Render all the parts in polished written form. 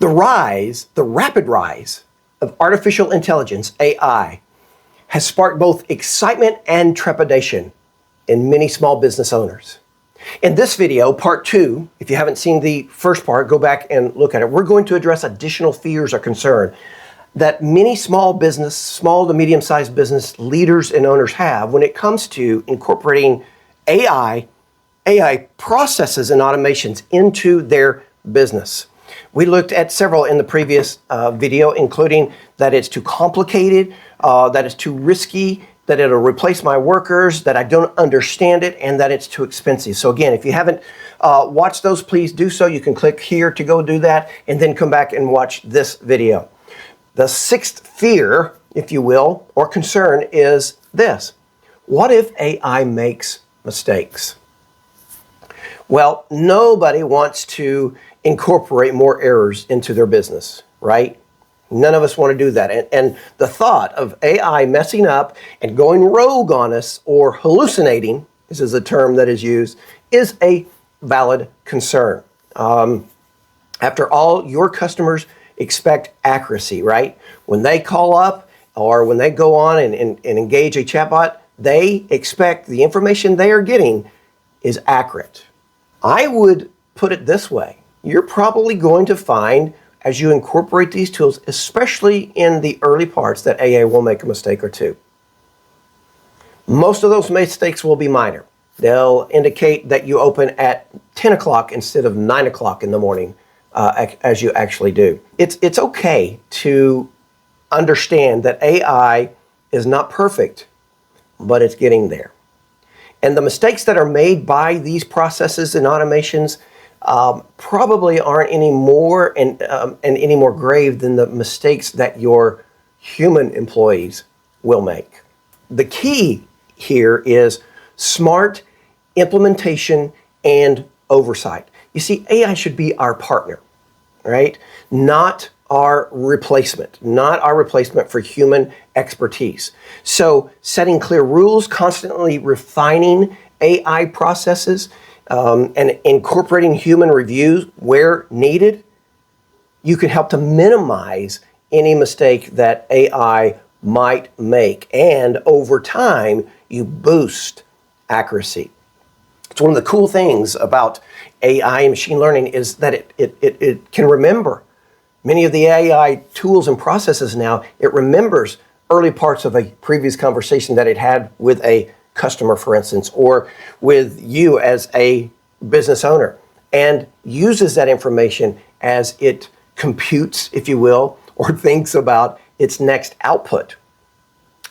The rapid rise of artificial intelligence, AI, has sparked both excitement and trepidation in many small business owners. In this video, part 2, if you haven't seen the first part, go back and look at it. We're going to address additional fears or concern that many small to medium-sized business leaders and owners have when it comes to incorporating AI processes and automations into their business. We looked at several in the previous video, including that it's too complicated, that it's too risky, that it'll replace my workers, that I don't understand it, and that it's too expensive. So again, if you haven't watched those, please do so. You can click here to go do that, and then come back and watch this video. The sixth fear, if you will, or concern is this. What if AI makes mistakes? Well, nobody wants to incorporate more errors into their business, right? None of us want to do that. And the thought of AI messing up and going rogue on us or hallucinating, this is a term that is used, is a valid concern. After all, your customers expect accuracy, right? When they call up or when they go on and engage a chatbot, they expect the information they are getting is accurate. I would put it this way. You're probably going to find, as you incorporate these tools, especially in the early parts, that AI will make a mistake or two. Most of those mistakes will be minor. They'll indicate that you open at 10 o'clock instead of 9 o'clock in the morning, as you actually do. It's okay to understand that AI is not perfect, but it's getting there. And the mistakes that are made by these processes and automations probably aren't any more and any more grave than the mistakes that your human employees will make. The key here is smart implementation and oversight. You see, AI should be our partner, right? Not our replacement for human expertise. So setting clear rules, constantly refining AI processes, and incorporating human reviews where needed, you can help to minimize any mistake that AI might make. And over time, you boost accuracy. It's one of the cool things about AI and machine learning is that it can remember. Many of the AI tools and processes now, it remembers early parts of a previous conversation that it had with a customer, for instance, or with you as a business owner, and uses that information as it computes, if you will, or thinks about its next output.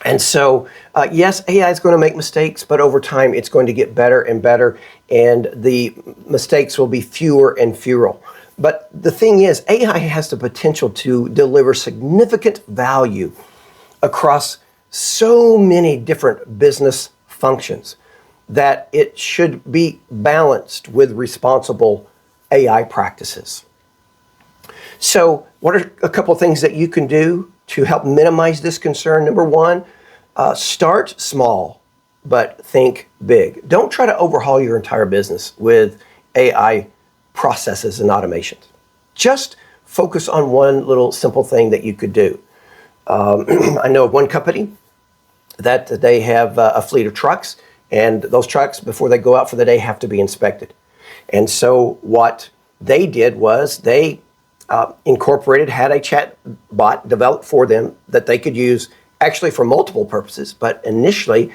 And so, yes, AI is going to make mistakes, but over time it's going to get better and better, and the mistakes will be fewer and fewer. But the thing is, AI has the potential to deliver significant value across so many different business functions that it should be balanced with responsible AI practices. So what are a couple of things that you can do to help minimize this concern? Number one, start small, but think big. Don't try to overhaul your entire business with AI processes and automations. Just focus on one little simple thing that you could do. I know of one company that they have a fleet of trucks, and those trucks, before they go out for the day, have to be inspected. And so what they did was they had a chat bot developed for them that they could use actually for multiple purposes, but initially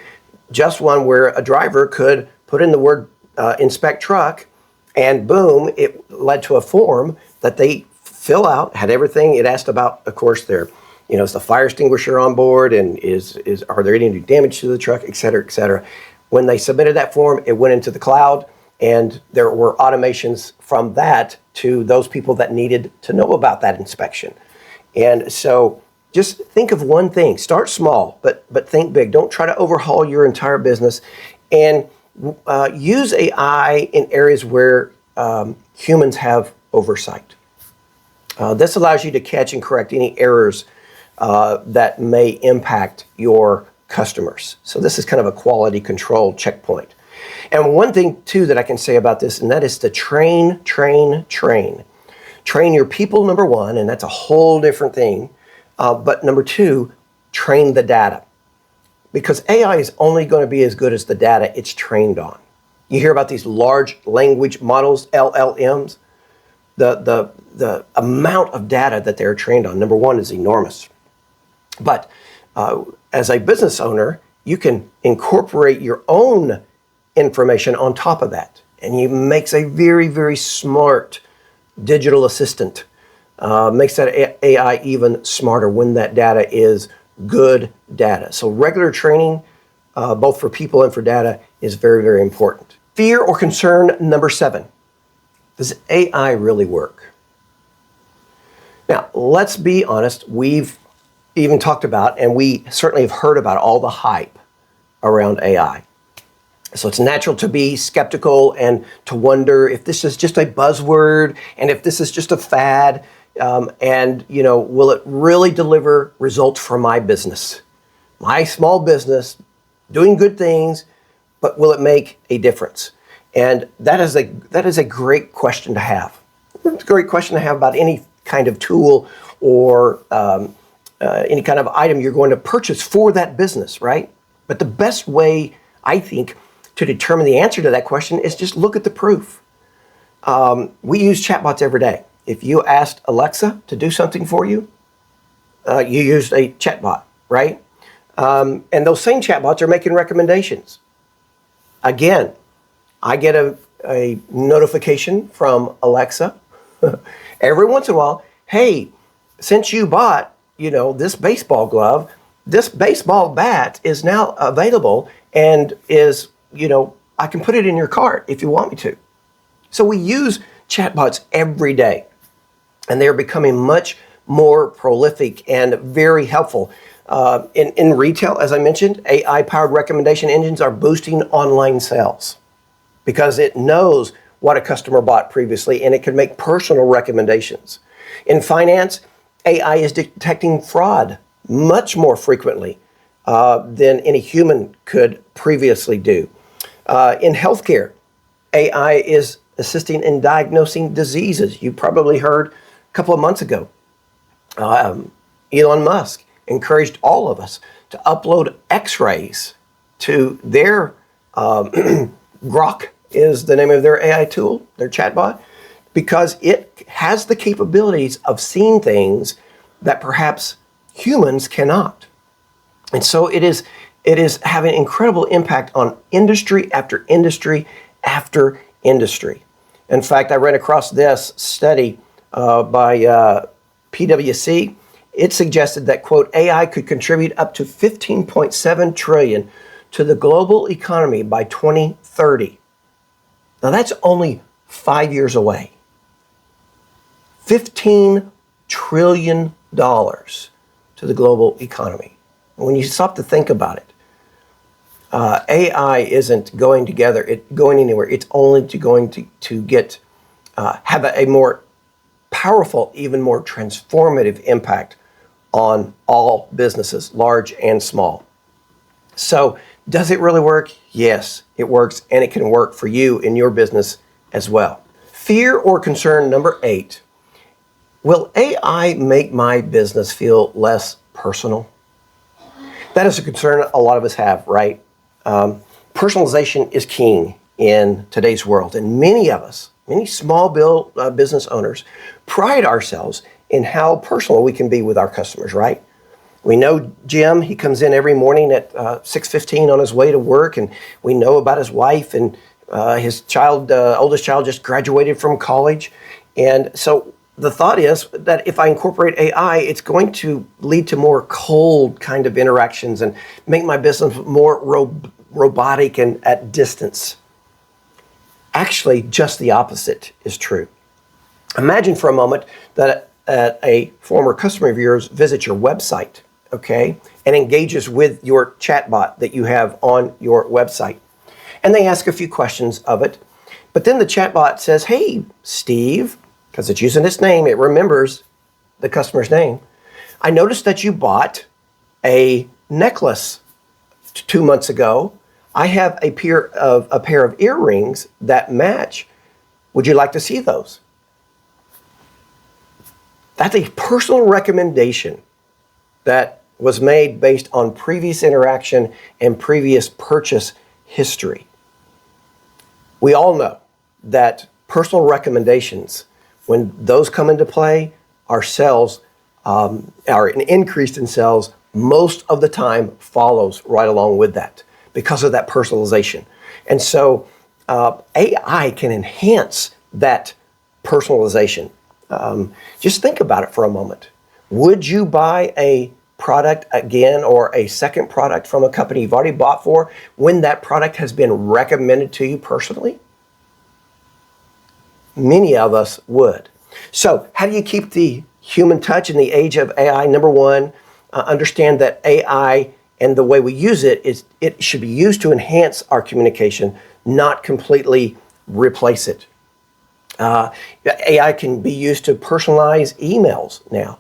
just one where a driver could put in the word inspect truck, and boom, it led to a form that they fill out, had everything. It asked about, of course, is the fire extinguisher on board, and are there any damage to the truck, et cetera, et cetera. When they submitted that form, it went into the cloud, and there were automations from that to those people that needed to know about that inspection. And so just think of one thing. Start small, but think big. Don't try to overhaul your entire business, and use AI in areas where humans have oversight. This allows you to catch and correct any errors that may impact your customers. So this is kind of a quality control checkpoint. And one thing, too, that I can say about this, and that is to train. Train Train your people, number one, and that's a whole different thing. But number two, train the data. Because AI is only going to be as good as the data it's trained on. You hear about these large language models, LLMs. The amount of data that they're trained on, number one, is enormous. But as a business owner, you can incorporate your own information on top of that. And it makes a very, very smart digital assistant. Makes that AI even smarter when that data is good data. So regular training, both for people and for data, is very, very important. Fear or concern number 7. Does AI really work? Now, let's be honest. We've even talked about, and we certainly have heard about all the hype around AI. So it's natural to be skeptical and to wonder if this is just a buzzword and if this is just a fad. And, will it really deliver results for my business? My small business, doing good things, but will it make a difference? And that is a great question to have. It's a great question to have about any kind of tool or any kind of item you're going to purchase for that business, right? But the best way, I think, to determine the answer to that question is just look at the proof. We use chatbots every day. If you asked Alexa to do something for you, you used a chatbot, right? And those same chatbots are making recommendations. Again, I get a notification from Alexa every once in a while. Hey, since you bought, this baseball glove, this baseball bat is now available and is, I can put it in your cart if you want me to. So we use chatbots every day, and they're becoming much more prolific and very helpful. In retail, as I mentioned, AI-powered recommendation engines are boosting online sales because it knows what a customer bought previously, and it can make personal recommendations. In finance, AI is detecting fraud much more frequently than any human could previously do. In healthcare, AI is assisting in diagnosing diseases. You probably heard a couple of months ago, Elon Musk encouraged all of us to upload x-rays to their Grok is the name of their AI tool, their chatbot, because it has the capabilities of seeing things that perhaps humans cannot. And so it is having incredible impact on industry after industry after industry. In fact, I ran across this study by PwC. It suggested that, quote, AI could contribute up to 15.7 trillion to the global economy by 2030. Now that's only 5 years away. $15 trillion to the global economy. And when you stop to think about it, AI isn't going anywhere. It's only going to get have a more powerful, even more transformative impact on all businesses, large and small. So, does it really work? Yes, it works, and it can work for you in your business as well. Fear or concern number 8. Will AI make my business feel less personal? That is a concern a lot of us have, right? Personalization is king in today's world, and many of us, many small business owners, pride ourselves in how personal we can be with our customers, right? We know Jim, he comes in every morning at 6:15 on his way to work, and we know about his wife and his child, oldest child just graduated from college. And so the thought is that if I incorporate AI, it's going to lead to more cold kind of interactions and make my business more robotic and at distance. Actually, just the opposite is true. Imagine for a moment that a former customer of yours visits your website, okay, and engages with your chatbot that you have on your website. And they ask a few questions of it. But then the chatbot says, hey, Steve, because it's using its name, it remembers the customer's name. I noticed that you bought a necklace 2 months ago. I have a pair of earrings that match. Would you like to see those? That's a personal recommendation that was made based on previous interaction and previous purchase history. We all know that personal recommendations, when those come into play, our sales are increased in sales most of the time follows right along with that because of that personalization. And so AI can enhance that personalization. Just think about it for a moment. Would you buy a product again or a second product from a company you've already bought for when that product has been recommended to you personally? Many of us would. So how do you keep the human touch in the age of AI? Number one, understand that AI and the way we use it should be used to enhance our communication, not completely replace it. AI can be used to personalize emails now.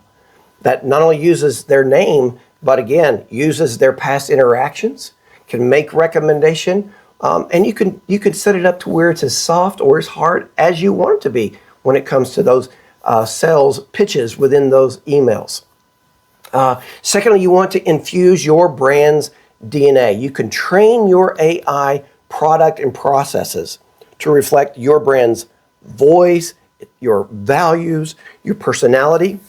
That not only uses their name, but again, uses their past interactions, can make recommendation, and you can set it up to where it's as soft or as hard as you want it to be when it comes to those sales pitches within those emails. Secondly, you want to infuse your brand's DNA. You can train your AI product and processes to reflect your brand's voice, your values, your personality.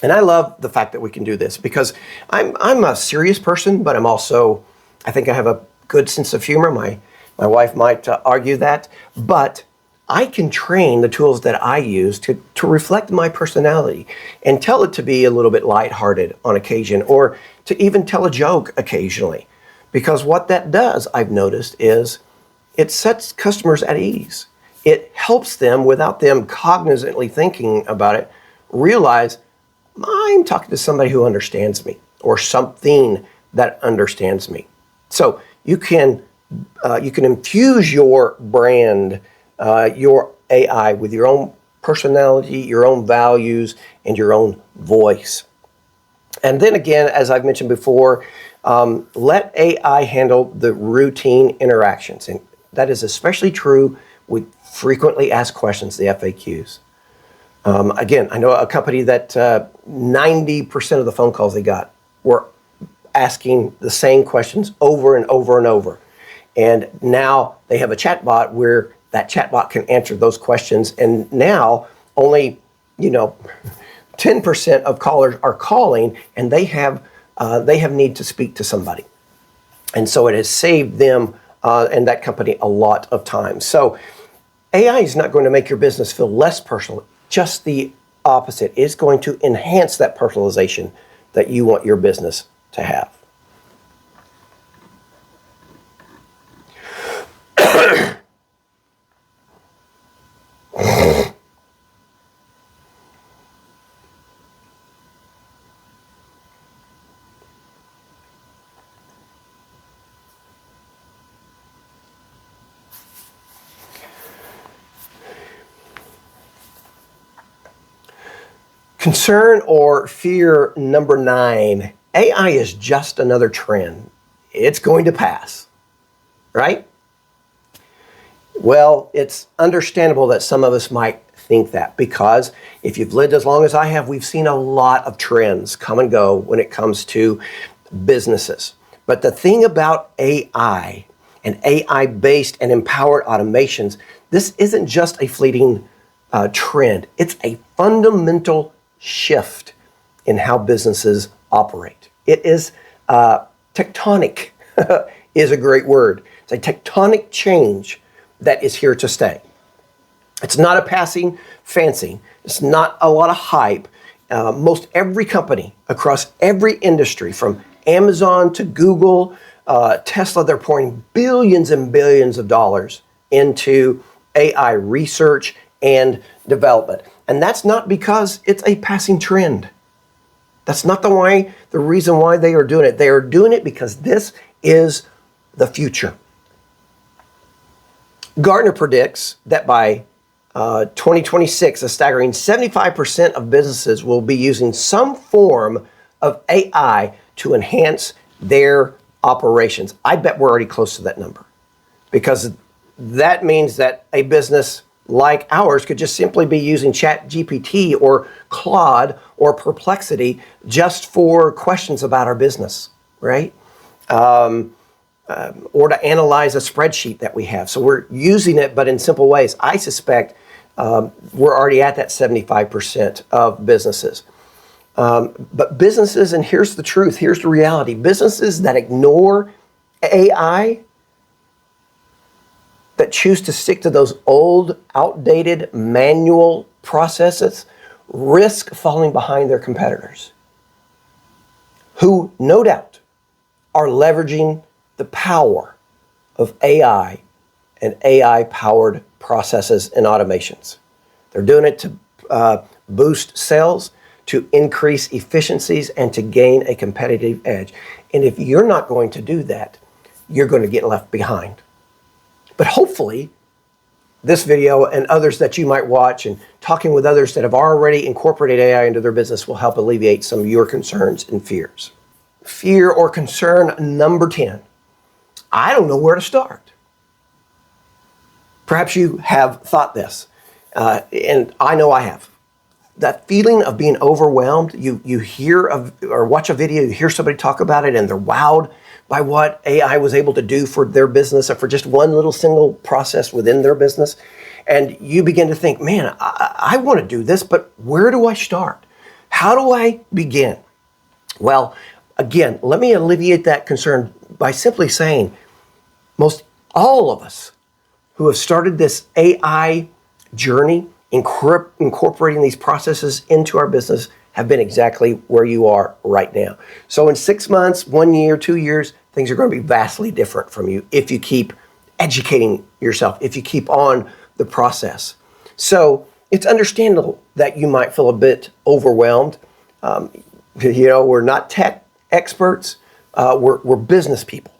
And I love the fact that we can do this because I'm a serious person, but I think I have a good sense of humor. My wife might argue that, but I can train the tools that I use to reflect my personality and tell it to be a little bit lighthearted on occasion or to even tell a joke occasionally. Because what that does, I've noticed, is it sets customers at ease. It helps them, without them cognizantly thinking about it, realize I'm talking to somebody who understands me or something that understands me. So you can infuse your brand, your AI with your own personality, your own values, and your own voice. And then again, as I've mentioned before, let AI handle the routine interactions. And that is especially true with frequently asked questions, the FAQs. Again, I know a company that 90% of the phone calls they got were asking the same questions over and over and over. And now they have a chatbot where that chatbot can answer those questions. And now only, 10% of callers are calling and they have need to speak to somebody. And so it has saved them and that company a lot of time. So AI is not going to make your business feel less personal. Just the opposite. It's going to enhance that personalization that you want your business to have. Concern or fear number 9, AI is just another trend. It's going to pass, right? Well, it's understandable that some of us might think that because if you've lived as long as I have, we've seen a lot of trends come and go when it comes to businesses. But the thing about AI and AI-based and empowered automations, this isn't just a fleeting trend. It's a fundamental shift in how businesses operate. It is tectonic is a great word. It's a tectonic change that is here to stay. It's not a passing fancy. It's not a lot of hype. Most every company across every industry, from Amazon to Google, Tesla, they're pouring billions and billions of dollars into AI research and development. And that's not because it's a passing trend. That's not the reason why they are doing it. They are doing it because this is the future. Gartner predicts that by 2026, a staggering 75% of businesses will be using some form of AI to enhance their operations. I bet we're already close to that number because that means that a business like ours could just simply be using ChatGPT or Claude or Perplexity just for questions about our business, right? Or to analyze a spreadsheet that we have. So we're using it, but in simple ways. I suspect we're already at that 75% of businesses. But businesses, and here's the truth, here's the reality, businesses that ignore AI, that choose to stick to those old, outdated, manual processes, risk falling behind their competitors, who no doubt are leveraging the power of AI and AI-powered processes and automations. They're doing it to boost sales, to increase efficiencies, and to gain a competitive edge. And if you're not going to do that, you're going to get left behind. But hopefully, this video and others that you might watch and talking with others that have already incorporated AI into their business will help alleviate some of your concerns and fears. Fear or concern number 10. I don't know where to start. Perhaps you have thought this, and I know I have. That feeling of being overwhelmed, you hear of or watch a video, you hear somebody talk about it, and they're wowed by what AI was able to do for their business or for just one little single process within their business. And you begin to think, man, I want to do this, but where do I start? How do I begin? Well, again, let me alleviate that concern by simply saying most all of us who have started this AI journey, incorporating these processes into our business, have been exactly where you are right now. So in 6 months, 1 year, 2 years, things are going to be vastly different from you if you keep educating yourself, if you keep on the process. So it's understandable that you might feel a bit overwhelmed. We're not tech experts, we're business people.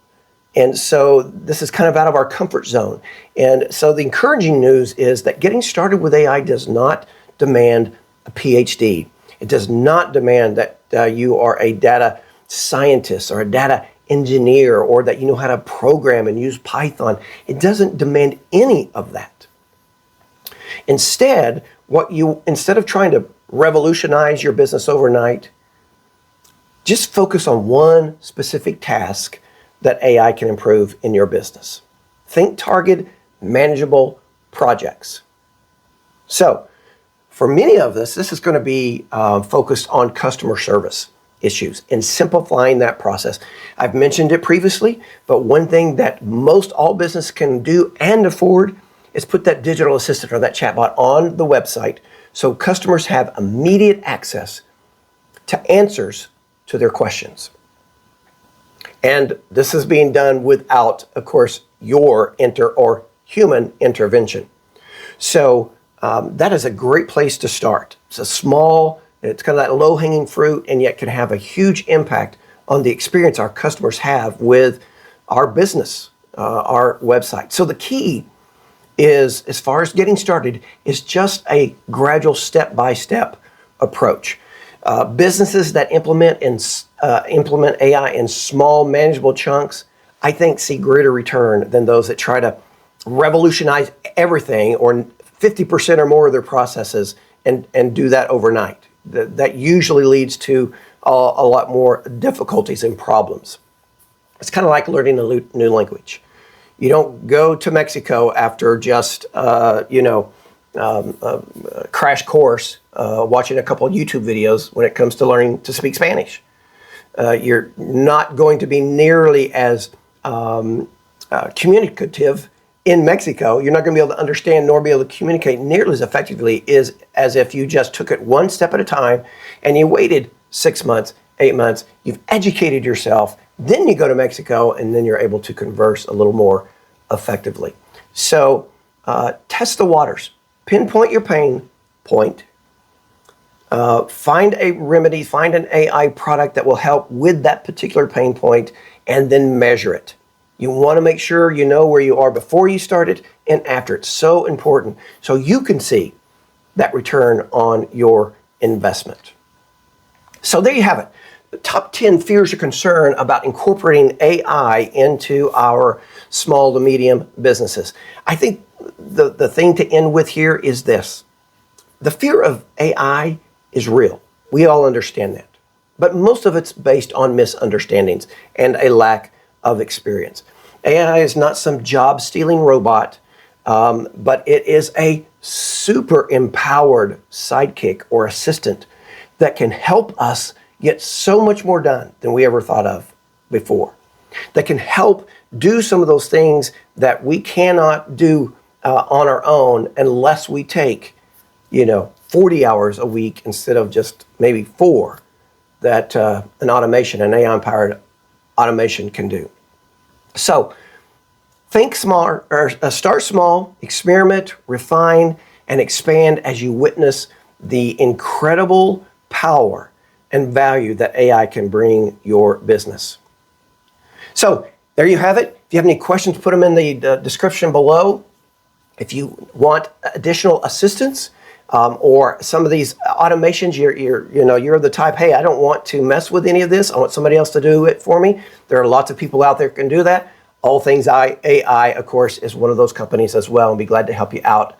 And so this is kind of out of our comfort zone. And so the encouraging news is that getting started with AI does not demand a PhD. It does not demand that you are a data scientist or a data engineer or that you know how to program and use Python. It doesn't demand any of that. Instead, instead of trying to revolutionize your business overnight, just focus on one specific task that AI can improve in your business. Think targeted, manageable projects. So, for many of us, this is going to be focused on customer service issues and simplifying that process. I've mentioned it previously, but one thing that most all business can do and afford is put that digital assistant or that chatbot on the website so customers have immediate access to answers to their questions. And this is being done without, of course, your human intervention. So that is a great place to start. It's it's kind of that low-hanging fruit, and yet can have a huge impact on the experience our customers have with our business, our website. So the key is, as far as getting started, is just a gradual step-by-step approach. Businesses that implement AI in small, manageable chunks, I think, see greater return than those that try to revolutionize everything or 50% or more of their processes and do that overnight. That usually leads to a lot more difficulties and problems. It's kind of like learning a new language. You don't go to Mexico after just, crash course watching a couple of YouTube videos when it comes to learning to speak Spanish. You're not going to be nearly as communicative in Mexico. You're not going to be able to understand nor be able to communicate nearly as effectively as if you just took it one step at a time and you waited 6 months, 8 months, you've educated yourself, then you go to Mexico and then you're able to converse a little more effectively. So test the waters. Pinpoint your pain point. Find a remedy, find an AI product that will help with that particular pain point, and then measure it. You want to make sure you know where you are before you start it and after. It's so important so you can see that return on your investment. So there you have it. The top 10 fears or concern about incorporating AI into our small to medium businesses. I think the thing to end with here is this. The fear of AI is real. We all understand that. But most of it's based on misunderstandings and a lack of experience. AI is not some job-stealing robot, but it is a super empowered sidekick or assistant that can help us get so much more done than we ever thought of before. That can help do some of those things that we cannot do on our own unless we take, 40 hours a week instead of just maybe 4 that an AI-powered automation can do. So think small, or start small, experiment, refine, and expand as you witness the incredible power and value that AI can bring your business. So there you have it. If you have any questions, put them in the description below. If you want additional assistance or some of these automations, you're the type, hey, I don't want to mess with any of this. I want somebody else to do it for me. There are lots of people out there who can do that. All Things AI, of course, is one of those companies as well, and be glad to help you out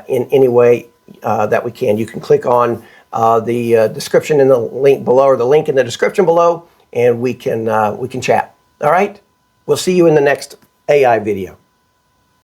in any way that we can. You can click on the description in the link below, or the link in the description below, and we can chat. All right? We'll see you in the next AI video.